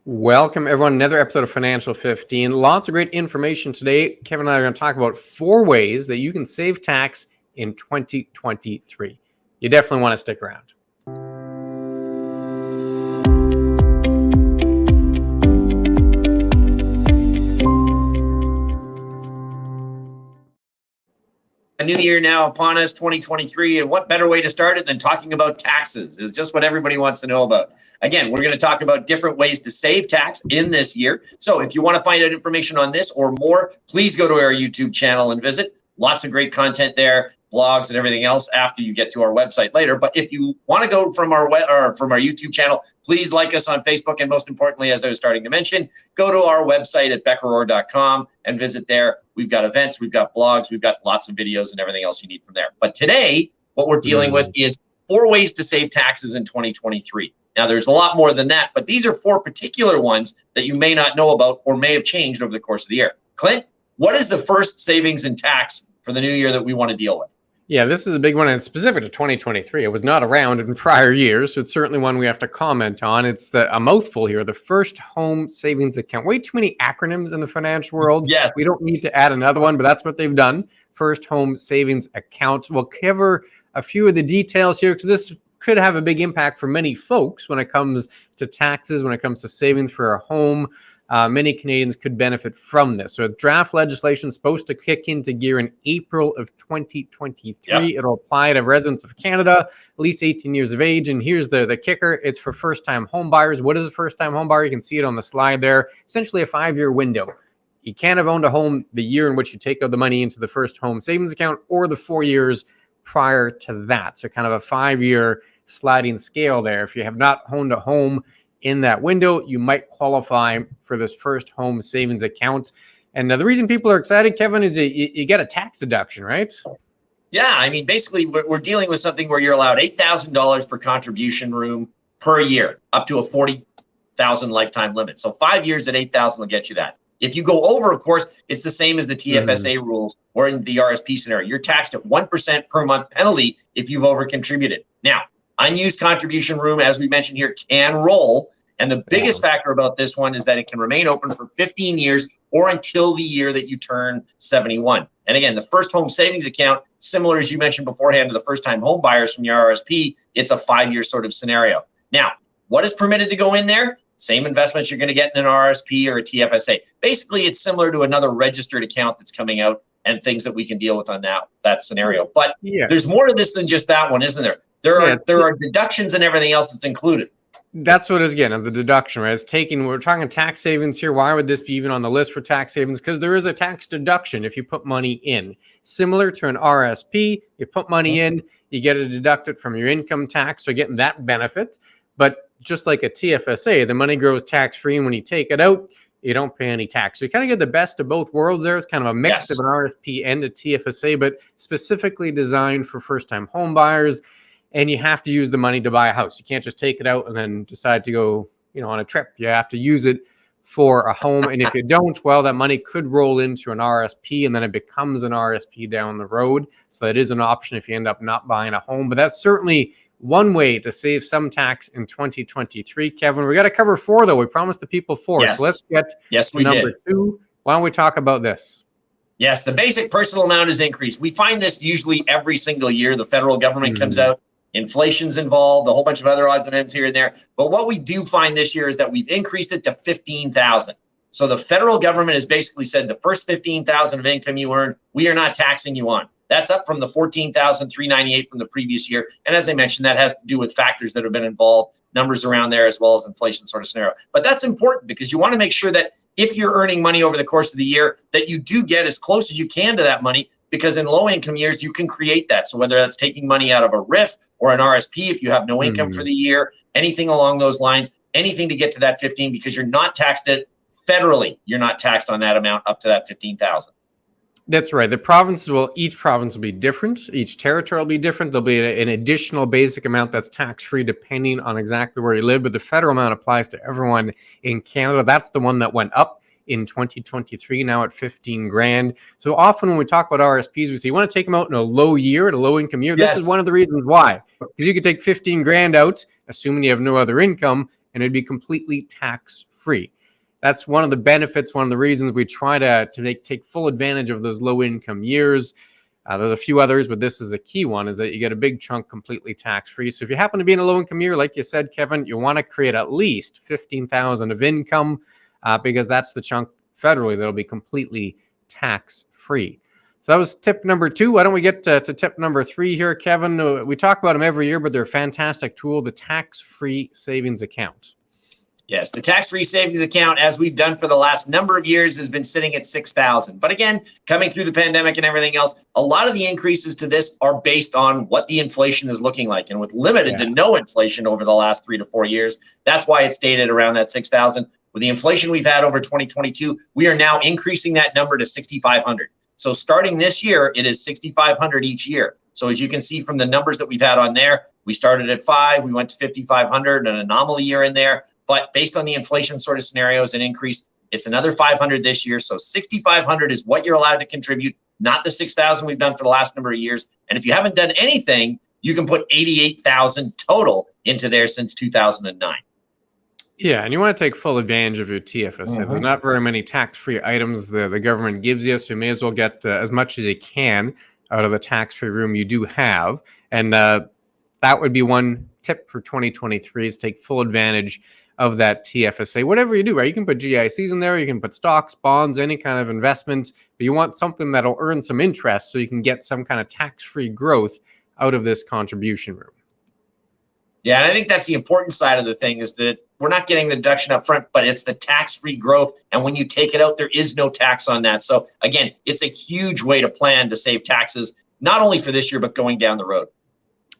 Welcome, everyone. Another episode of Financial 15. Lots of great information today. Kevin and I are going to talk about 4 ways that you can save tax in 2023. You definitely want to stick around. A new year now upon us, 2023, and what better way to start it than talking about taxes? It's just what everybody wants to know about. Again, we're going to talk about different ways to save tax in this year. So if you want to find out information on this or more, please go to our YouTube channel and visit. Lots of great content there, blogs and everything else after you get to our website later. But if you want to go from our YouTube channel, please like us on Facebook. And most importantly, as I was starting to mention, go to our website at beckerorr.com and visit there. We've got events, we've got blogs, we've got lots of videos and everything else you need from there. But today, what we're dealing with is 4 ways to save taxes in 2023. Now, there's a lot more than that, but these are 4 particular ones that you may not know about or may have changed over the course of the year. Clint, what is the first savings in tax for the new year that we want to deal with? Yeah, this is a big one, and it's specific to 2023. It was not around in prior years, so it's certainly one we have to comment on. It's a mouthful here, the First Home Savings Account. Way too many acronyms in the financial world. Yes. We don't need to add another one, but that's what they've done. First Home Savings Account. We'll cover a few of the details here because this could have a big impact for many folks when it comes to taxes, when it comes to savings for a home. Many Canadians could benefit from this. So draft legislation is supposed to kick into gear in April of 2023. Yep. It'll apply to residents of Canada, at least 18 years of age. And here's the kicker. It's for first-time home buyers. What is a first-time home buyer? You can see it on the slide there. Essentially a 5-year window. You can't have owned a home the year in which you take out the money into the First Home Savings Account or the 4 years prior to that. So kind of a 5-year sliding scale there. If you have not owned a home in that window, you might qualify for this First Home Savings Account. And the reason people are excited, Kevin, is you get a tax deduction, right? Yeah, I mean, basically, we're dealing with something where you're allowed $8,000 per contribution room per year, up to a $40,000 lifetime limit. So 5 years at $8,000 will get you that. If you go over, of course, it's the same as the TFSA rules or in the RSP scenario. You're taxed at 1% per month penalty if you've over contributed. Now, unused contribution room, as we mentioned here, can roll. And the biggest factor about this one is that it can remain open for 15 years or until the year that you turn 71. And again, the First Home Savings Account, similar as you mentioned beforehand to the first-time home buyers from your RSP, it's a 5-year sort of scenario. Now, what is permitted to go in there? Same investments you're going to get in an RSP or a TFSA. Basically, it's similar to another registered account that's coming out and things that we can deal with on that scenario. But there's more to this than just that one, isn't there? There are deductions and everything else that's included. That's what it is, again, the deduction, right? We're talking tax savings here. Why would this be even on the list for tax savings? Because there is a tax deduction if you put money in. Similar to an RSP, you put money in, you get it deducted from your income tax, so getting that benefit. But just like a TFSA, the money grows tax-free, and when you take it out, you don't pay any tax. So you kind of get the best of both worlds there. It's kind of a mix of an RSP and a TFSA, but specifically designed for first-time home buyers. And you have to use the money to buy a house. You can't just take it out and then decide to go, on a trip. You have to use it for a home. And if you don't, well, that money could roll into an RSP and then it becomes an RSP down the road. So that is an option if you end up not buying a home. But that's certainly one way to save some tax in 2023. Kevin, we got to cover 4, though. We promised the people 4. Yes. So let's get to number 2. Why don't we talk about this? Yes, the basic personal amount is increased. We find this usually every single year. The federal government comes out. Inflation's involved, a whole bunch of other odds and ends here and there. But what we do find this year is that we've increased it to $15,000. So the federal government has basically said the first $15,000 of income you earn, we are not taxing you on. That's up from the $14,398 from the previous year. And as I mentioned, that has to do with factors that have been involved, numbers around there, as well as inflation sort of scenario. But that's important because you want to make sure that if you're earning money over the course of the year, that you do get as close as you can to that money. Because in low income years, you can create that. So whether that's taking money out of a RIF or an RSP, if you have no income for the year, anything along those lines, anything to get to that 15, because you're not taxed it federally. You're not taxed on that amount up to that 15,000. That's right. Each province will be different. Each territory will be different. There'll be an additional basic amount that's tax-free depending on exactly where you live. But the federal amount applies to everyone in Canada. That's the one that went up in 2023, now at 15 grand. So often when we talk about RSPs, we say you want to take them out in a low year, in a low income year. This is one of the reasons why, because you could take 15 grand out, assuming you have no other income, and it'd be completely tax free. That's one of the benefits, one of the reasons we try to take full advantage of those low income years. There's a few others, but this is a key one, is that you get a big chunk completely tax-free. So if you happen to be in a low-income year, like you said, Kevin, you want to create at least $15,000 of income because that's the chunk federally that'll be completely tax-free. So that was tip number 2. Why don't we get to tip number 3 here, Kevin? We talk about them every year, but they're a fantastic tool, the tax-free savings account. Yes, the tax-free savings account, as we've done for the last number of years, has been sitting at $6,000. But again, coming through the pandemic and everything else, a lot of the increases to this are based on what the inflation is looking like. And with limited to no inflation over the last 3 to 4 years, that's why it's stated around that $6,000. With the inflation we've had over 2022, we are now increasing that number to $6,500. So starting this year, it is $6,500 each year. So as you can see from the numbers that we've had on there, we started at 5, we went to 5,500, an anomaly year in there. But based on the inflation sort of scenarios and increase, it's another 500 this year. So 6,500 is what you're allowed to contribute, not the 6,000 we've done for the last number of years. And if you haven't done anything, you can put 88,000 total into there since 2009. Yeah, and you want to take full advantage of your TFSA. There's not very many tax-free items the government gives you, so you may as well get as much as you can out of the tax-free room you do have. And that would be one tip for 2023 is take full advantage of that TFSA. Whatever you do, right? You can put GICs in there, you can put stocks, bonds, any kind of investments, but you want something that'll earn some interest so you can get some kind of tax-free growth out of this contribution room. Yeah, and I think that's the important side of the thing is that we're not getting the deduction up front, but it's the tax-free growth. And when you take it out, there is no tax on that. So again, it's a huge way to plan to save taxes, not only for this year, but going down the road.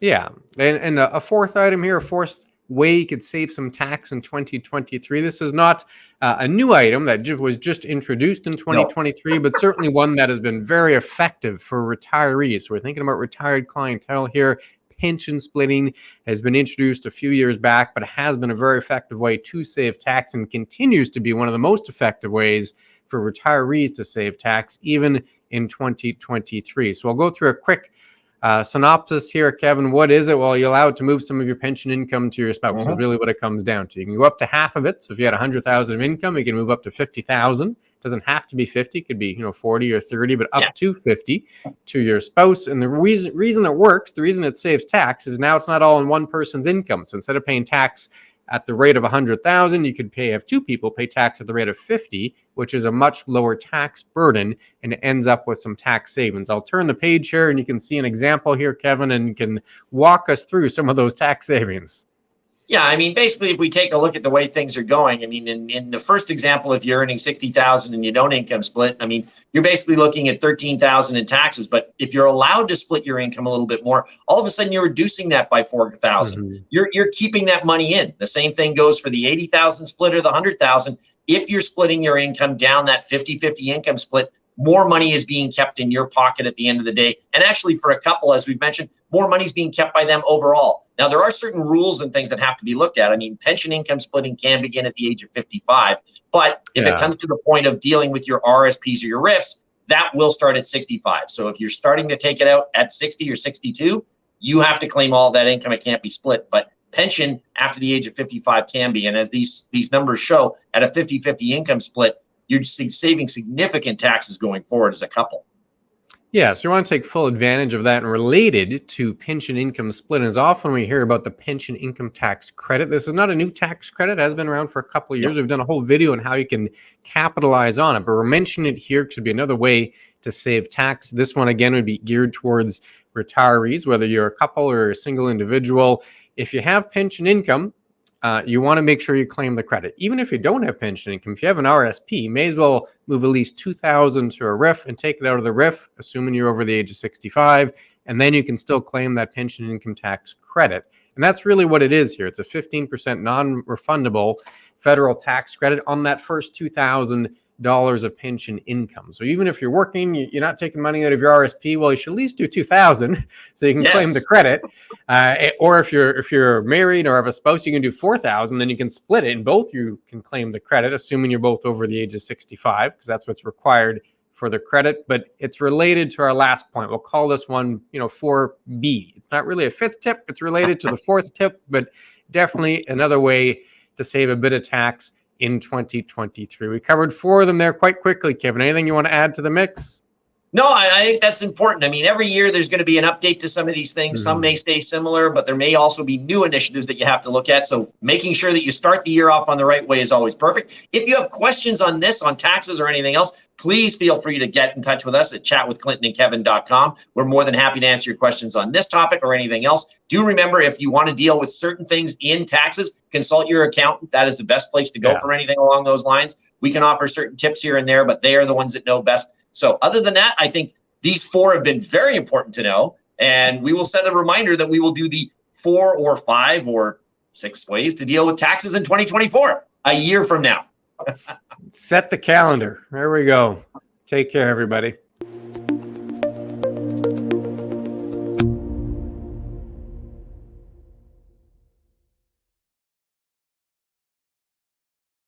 Yeah, and a fourth item here, a fourth way you could save some tax in 2023. This is not a new item that was just introduced in 2023, but certainly one that has been very effective for retirees. So we're thinking about retired clientele here. Pension splitting has been introduced a few years back, but it has been a very effective way to save tax and continues to be one of the most effective ways for retirees to save tax, even in 2023. So I'll go through a quick synopsis here, Kevin. What is it? Well, you're allowed to move some of your pension income to your spouse. Is really what it comes down to. You can go up to half of it. So if you had 100,000 of income, you can move up to 50,000. Doesn't have to be 50. It could be 40 or 30, but up to 50 to your spouse. And the reason it works, the reason it saves tax, is now it's not all in one person's income. So instead of paying tax at the rate of 100,000, you could have 2 people pay tax at the rate of 50, which is a much lower tax burden, and it ends up with some tax savings. I'll turn the page here and you can see an example here, Kevin, and you can walk us through some of those tax savings. Yeah, I mean, basically, if we take a look at the way things are going, I mean, in the first example, if you're earning 60,000 and you don't income split, I mean, you're basically looking at 13,000 in taxes. But if you're allowed to split your income a little bit more, all of a sudden you're reducing that by 4,000. You're keeping that money in. The same thing goes for the 80,000 split or the 100,000. If you're splitting your income down that 50-50 income split, more money is being kept in your pocket at the end of the day. And actually, for a couple, as we've mentioned, more money is being kept by them overall. Now, there are certain rules and things that have to be looked at. I mean, pension income splitting can begin at the age of 55. But if it comes to the point of dealing with your RSPs or your RIFs, that will start at 65. So if you're starting to take it out at 60 or 62, you have to claim all that income. It can't be split. But pension after the age of 55 can be. And as these numbers show, at a 50-50 income split, you're saving significant taxes going forward as a couple. Yeah, so you want to take full advantage of that. And related to pension income split is often we hear about the pension income tax credit. This is not a new tax credit. It has been around for a couple of years. We've done a whole video on how you can capitalize on it, but we're mentioning it here because it'd be another way to save tax. This one, again, would be geared towards retirees, whether you're a couple or a single individual. If you have pension income, you want to make sure you claim the credit. Even if you don't have pension income, if you have an RSP, you may as well move at least 2,000 to a RIF and take it out of the RIF, assuming you're over the age of 65, and then you can still claim that pension income tax credit. And that's really what it is here. It's a 15% non-refundable federal tax credit on that first $2,000 of pension income. So even if you're working, you're not taking money out of your RSP, well, you should at least do 2,000 so you can claim the credit. Or if you're married or have a spouse, you can do 4,000, then you can split it, and both you can claim the credit, assuming you're both over the age of 65, because that's what's required for the credit. But it's related to our last point. We'll call this one, 4B. It's not really a fifth tip. It's related to the fourth tip, but definitely another way to save a bit of tax in 2023. We covered 4 of them there quite quickly, Kevin. Anything you want to add to the mix? No, I think that's important. I mean, every year there's going to be an update to some of these things. Some may stay similar, but there may also be new initiatives that you have to look at. So making sure that you start the year off on the right way is always perfect. If you have questions on this, on taxes or anything else, please feel free to get in touch with us at chatwithclintonandkevin.com. We're more than happy to answer your questions on this topic or anything else. Do remember, if you want to deal with certain things in taxes, consult your accountant. That is the best place to go for anything along those lines. We can offer certain tips here and there, but they are the ones that know best. So other than that, I think these 4 have been very important to know. And we will set a reminder that we will do the 4 or 5 or 6 ways to deal with taxes in 2024, a year from now. Set the calendar. There we go. Take care, everybody.